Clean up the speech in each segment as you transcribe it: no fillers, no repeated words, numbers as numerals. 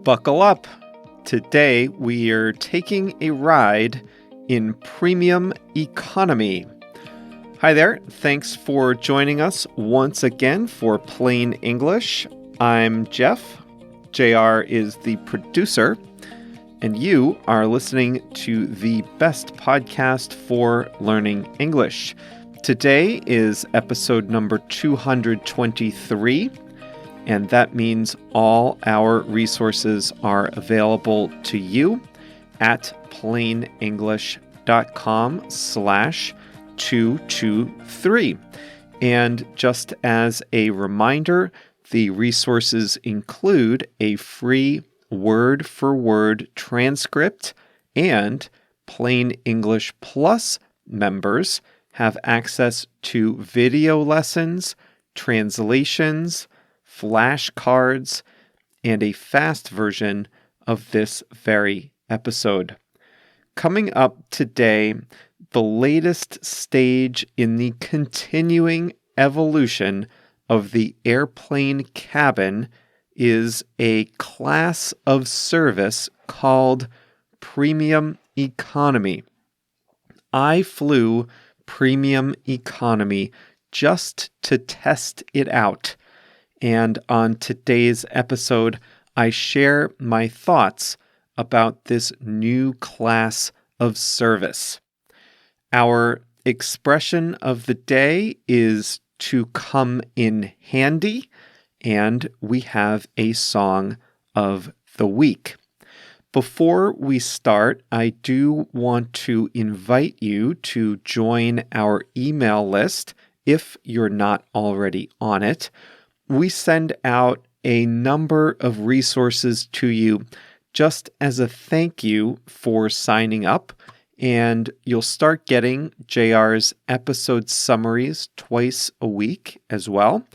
Buckle up. Today we are taking a ride in premium economy. Hi there. Thanks for joining us once again for Plain English. I'm Jeff. JR is the producer, and you are listening to the best podcast for learning English. Today is episode number 223. And that means all our resources are available to you at plainenglish.com/223. And just as a reminder, the resources include a free word-for-word transcript, and Plain English Plus members have access to video lessons, translations, flashcards, and a fast version of this very episode. Coming up today, the latest stage in the continuing evolution of the airplane cabin is a class of service called premium economy. I flew premium economy just to test it out. And on today's episode, I share my thoughts about this new class of service. Our expression of the day is to come in handy, and we have a song of the week. Before we start, I do want to invite you to join our email list if you're not already on it. We send out a number of resources to you just as a thank you for signing up, and you'll start getting JR's episode summaries twice a week as well.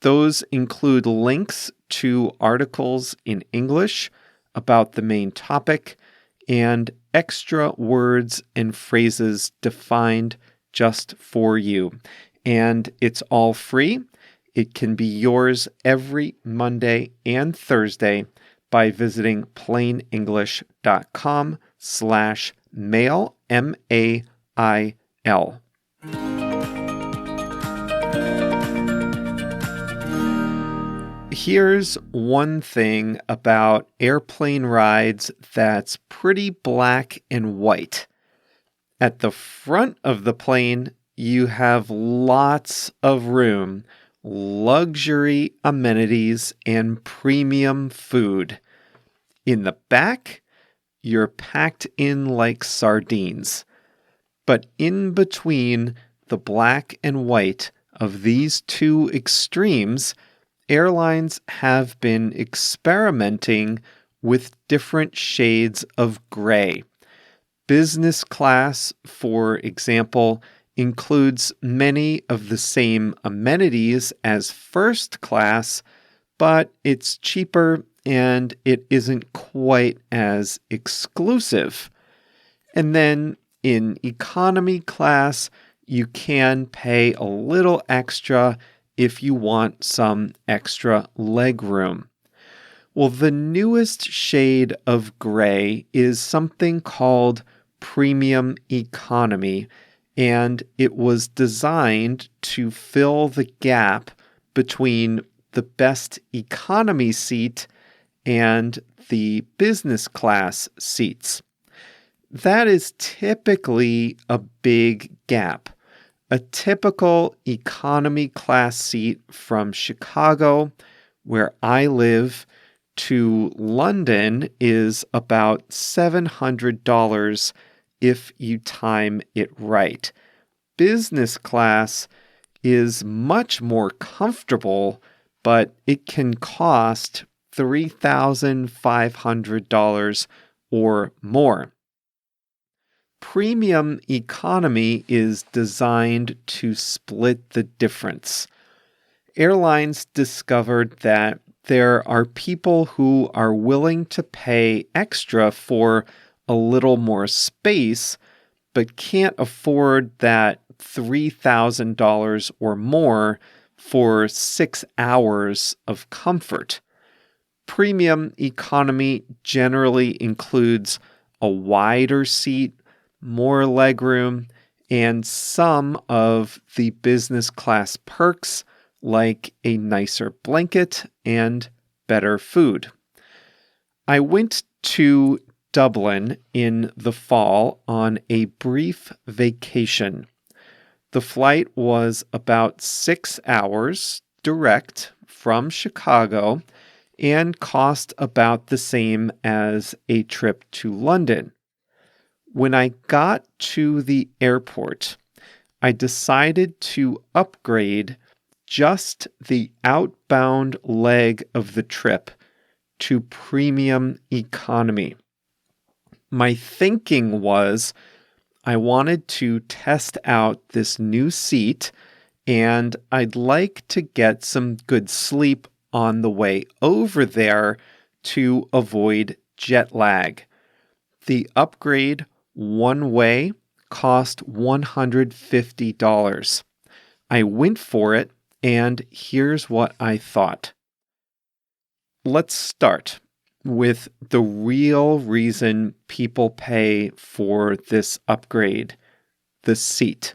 Those include links to articles in English about the main topic and extra words and phrases defined just for you. And it's all free. It can be yours every Monday and Thursday by visiting plainenglish.com/mail, M-A-I-L. Here's one thing about airplane rides that's pretty black and white. At the front of the plane, you have lots of room, luxury amenities, and premium food. In the back, you're packed in like sardines. But in between the black and white of these two extremes, airlines have been experimenting with different shades of gray. Business class, for example, includes many of the same amenities as first class, but it's cheaper and it isn't quite as exclusive. And then in economy class, you can pay a little extra if you want some extra leg room. Well, the newest shade of gray is something called premium economy, and it was designed to fill the gap between the best economy seat and the business class seats. That is typically a big gap. A typical economy class seat from Chicago, where I live, to London is about $700 if you time it right. Business class is much more comfortable, but it can cost $3,500 or more. Premium economy is designed to split the difference. Airlines discovered that there are people who are willing to pay extra for a little more space, but can't afford that $3,000 or more for 6 hours of comfort. Premium economy generally includes a wider seat, more legroom, and some of the business class perks like a nicer blanket and better food. I went to Dublin in the fall on a brief vacation. The flight was about 6 hours direct from Chicago and cost about the same as a trip to London. When I got to the airport, I decided to upgrade just the outbound leg of the trip to premium economy. My thinking was I wanted to test out this new seat and I'd like to get some good sleep on the way over there to avoid jet lag. The upgrade one way cost $150. I went for it, and here's what I thought. Let's start with the real reason people pay for this upgrade, the seat.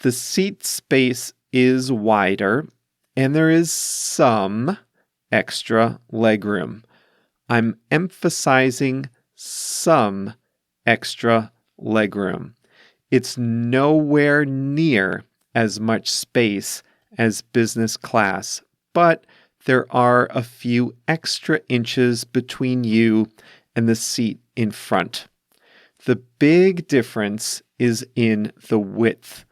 The seat space is wider, and there is some extra legroom. I'm emphasizing some extra legroom. It's nowhere near as much space as business class, but there are a few extra inches between you and the seat in front. The big difference is in the width.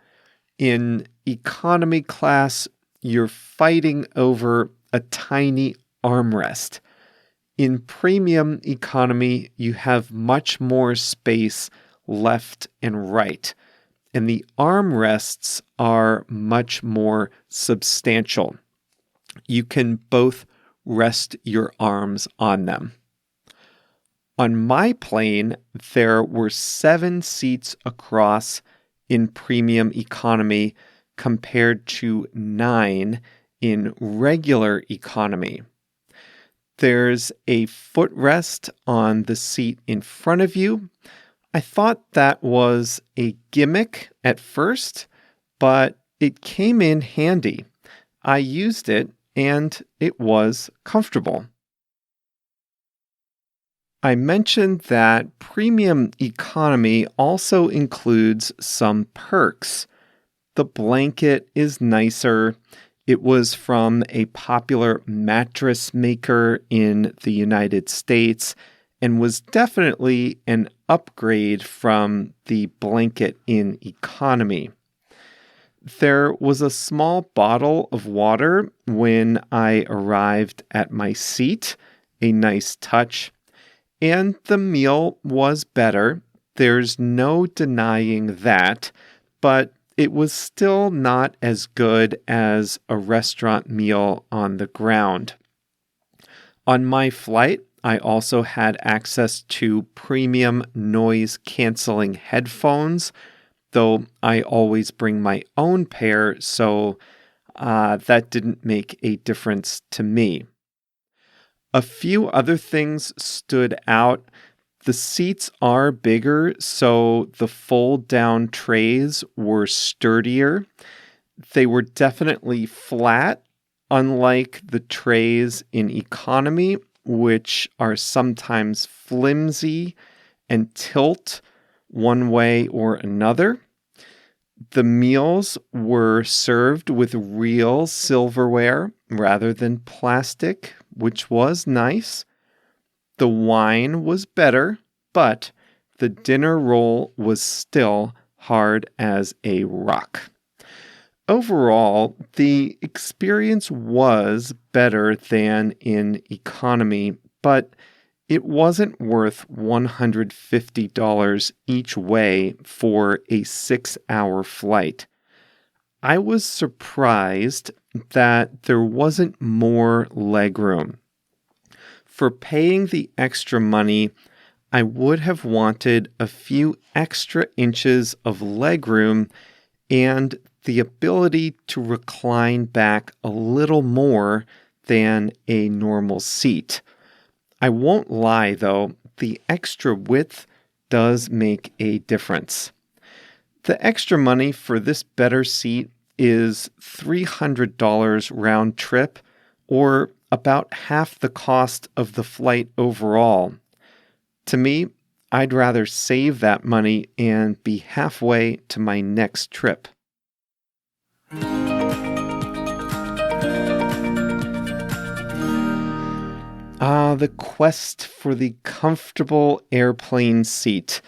In economy class, you're fighting over a tiny armrest. In premium economy, you have much more space left and right, and the armrests are much more substantial. You can both rest your arms on them. On my plane, there were 7 seats across in premium economy compared to 9 in regular economy. There's a footrest on the seat in front of you. I thought that was a gimmick at first, but it came in handy. I used it and it was comfortable. I mentioned that premium economy also includes some perks. The blanket is nicer. It was from a popular mattress maker in the United States and was definitely an upgrade from the blanket in economy. There was a small bottle of water when I arrived at my seat, a nice touch, and the meal was better. There's no denying that, but it was still not as good as a restaurant meal on the ground. On my flight, I also had access to premium noise-canceling headphones, though I always bring my own pair, so that didn't make a difference to me. A few other things stood out. The seats are bigger, so the fold-down trays were sturdier. They were definitely flat, unlike the trays in economy, which are sometimes flimsy and tilt one way or another. The meals were served with real silverware rather than plastic, which was nice. The wine was better, but the dinner roll was still hard as a rock. Overall, the experience was better than in economy, but it wasn't worth $150 each way for a 6-hour flight. I was surprised that there wasn't more legroom. For paying the extra money, I would have wanted a few extra inches of legroom and the ability to recline back a little more than a normal seat. I won't lie, though, the extra width does make a difference. The extra money for this better seat is $300 round trip, or about half the cost of the flight overall. To me, I'd rather save that money and be halfway to my next trip. The quest for the comfortable airplane seat.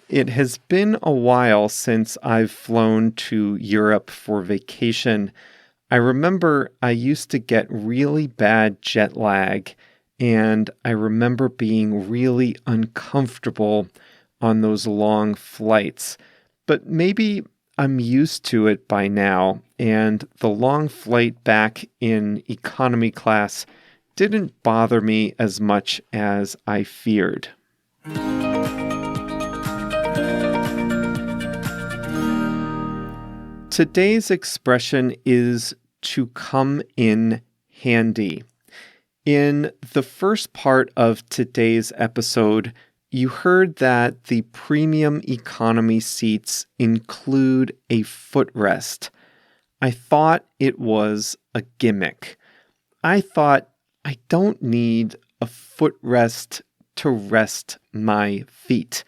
It has been a while since I've flown to Europe for vacation. I remember I used to get really bad jet lag, and I remember being really uncomfortable on those long flights. But maybe I'm used to it by now, and the long flight back in economy class didn't bother me as much as I feared. Today's expression is to come in handy. In the first part of today's episode, you heard that the premium economy seats include a footrest. I thought it was a gimmick. I thought I don't need a footrest to rest my feet.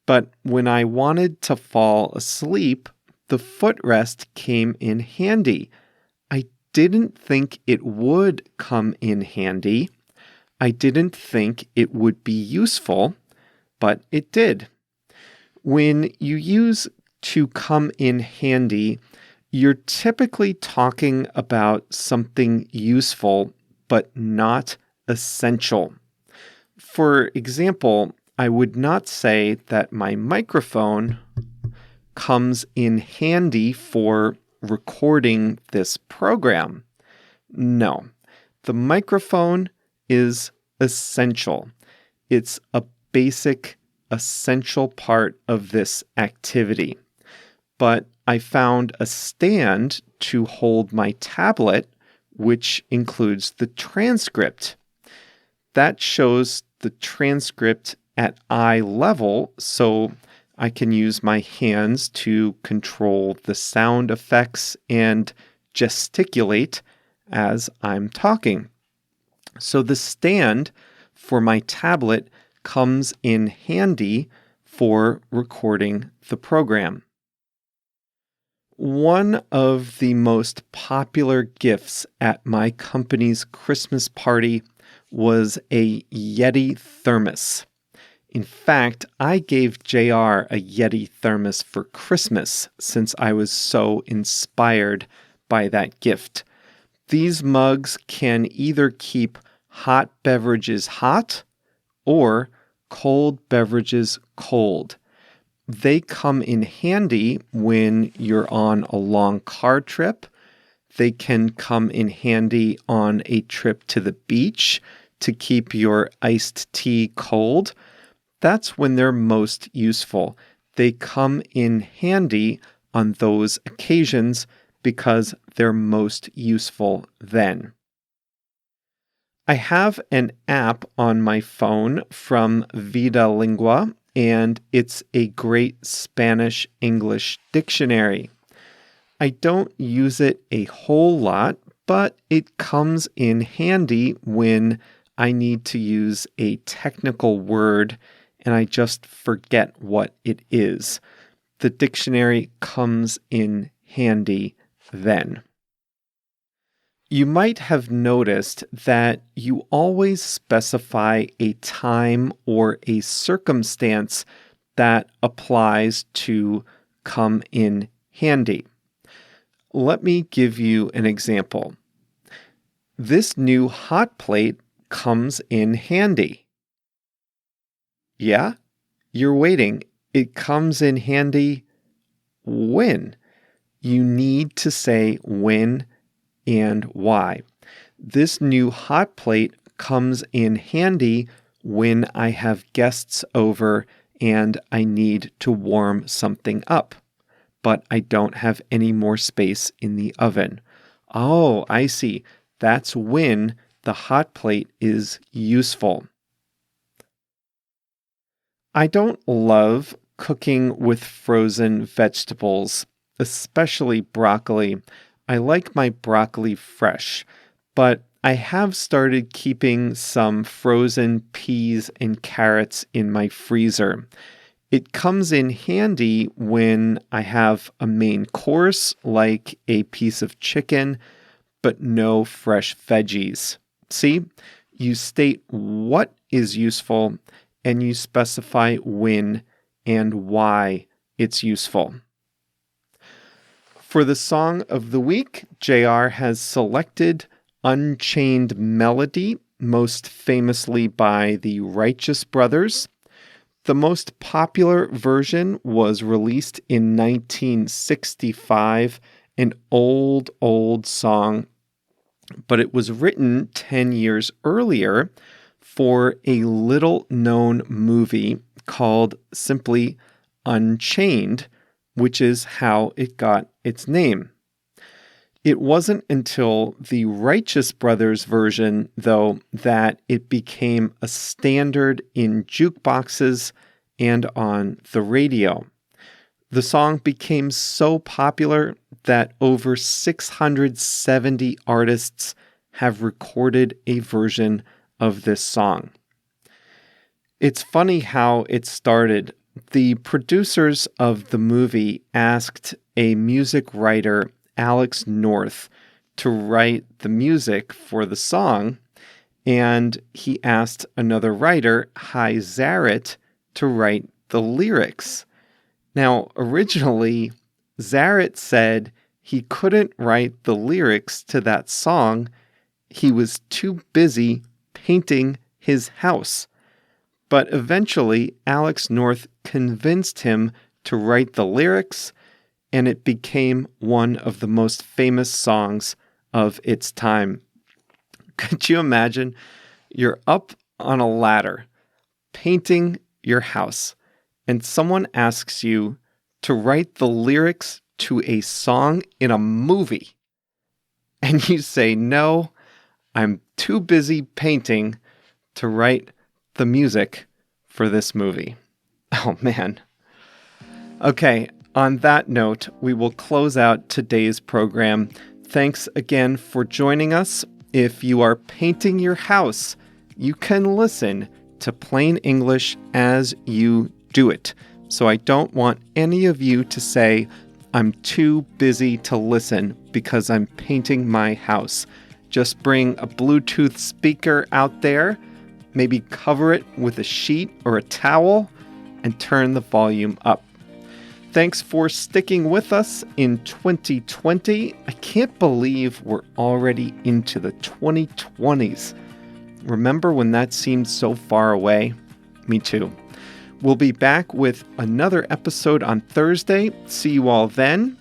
But when I wanted to fall asleep, the footrest came in handy. I didn't think it would come in handy. I didn't think it would be useful, but it did. When you use to come in handy, you're typically talking about something useful but not essential. For example, I would not say that my microphone comes in handy for recording this program. No, the microphone is essential. It's a basic, essential part of this activity. But I found a stand to hold my tablet, which includes the transcript. That shows the transcript at eye level, so I can use my hands to control the sound effects and gesticulate as I'm talking. So the stand for my tablet comes in handy for recording the program. One of the most popular gifts at my company's Christmas party was a Yeti thermos. In fact, I gave JR a Yeti thermos for Christmas since I was so inspired by that gift. These mugs can either keep hot beverages hot or cold beverages cold. They come in handy when you're on a long car trip. They can come in handy on a trip to the beach to keep your iced tea cold. That's when they're most useful. They come in handy on those occasions because they're most useful then. I have an app on my phone from Vida Lingua, and it's a great Spanish-English dictionary. I don't use it a whole lot, but it comes in handy when I need to use a technical word and I just forget what it is. The dictionary comes in handy then. You might have noticed that you always specify a time or a circumstance that applies to come in handy. Let me give you an example. This new hot plate comes in handy. Yeah, you're waiting. It comes in handy when? You need to say when and why. This new hot plate comes in handy when I have guests over and I need to warm something up, but I don't have any more space in the oven. Oh, I see. That's when the hot plate is useful. I don't love cooking with frozen vegetables, especially broccoli. I like my broccoli fresh, but I have started keeping some frozen peas and carrots in my freezer. It comes in handy when I have a main course, like a piece of chicken, but no fresh veggies. See, you state what is useful and you specify when and why it's useful. For the song of the week, JR has selected Unchained Melody, most famously by the Righteous Brothers. The most popular version was released in 1965, an old song, but it was written 10 years earlier for a little-known movie called simply Unchained, which is how it got its name. It wasn't until the Righteous Brothers version, though, that it became a standard in jukeboxes and on the radio. The song became so popular that over 670 artists have recorded a version of this song. It's funny how it started. The producers of the movie asked a music writer, Alex North, to write the music for the song, and he asked another writer, Hy Zaret, to write the lyrics. Now, originally, Zaret said he couldn't write the lyrics to that song. He was too busy painting his house. But eventually, Alex North convinced him to write the lyrics, and it became one of the most famous songs of its time. Could you imagine? You're up on a ladder, painting your house, and someone asks you to write the lyrics to a song in a movie. And you say, no, I'm too busy painting to write the music for this movie. Oh, man. Okay, on that note, we will close out today's program. Thanks again for joining us. If you are painting your house, you can listen to plain English as you do it. So I don't want any of you to say, I'm too busy to listen because I'm painting my house. Just bring a Bluetooth speaker out there, maybe cover it with a sheet or a towel, and turn the volume up. Thanks for sticking with us in 2020. I can't believe we're already into the 2020s. Remember when that seemed so far away? Me too. We'll be back with another episode on Thursday. See you all then.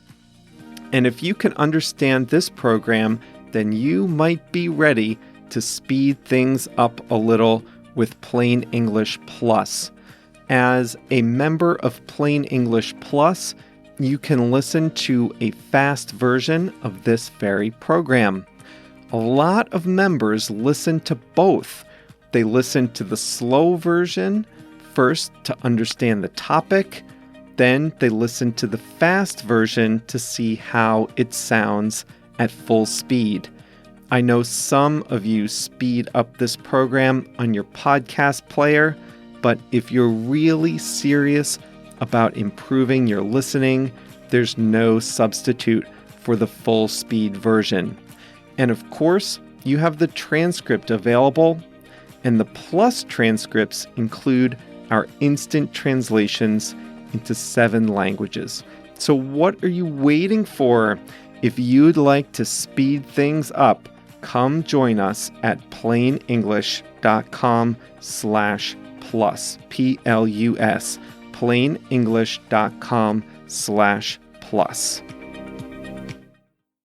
And if you can understand this program, then you might be ready to speed things up a little with Plain English Plus. As a member of Plain English Plus, you can listen to a fast version of this very program. A lot of members listen to both. They listen to the slow version first to understand the topic, then they listen to the fast version to see how it sounds at full speed. I know some of you speed up this program on your podcast player, but if you're really serious about improving your listening, there's no substitute for the full speed version. And of course, you have the transcript available, and the Plus transcripts include our instant translations into 7 languages. So what are you waiting for? If you'd like to speed things up, come join us at plainenglish.com/plus, Plus, plainenglish.com/plus.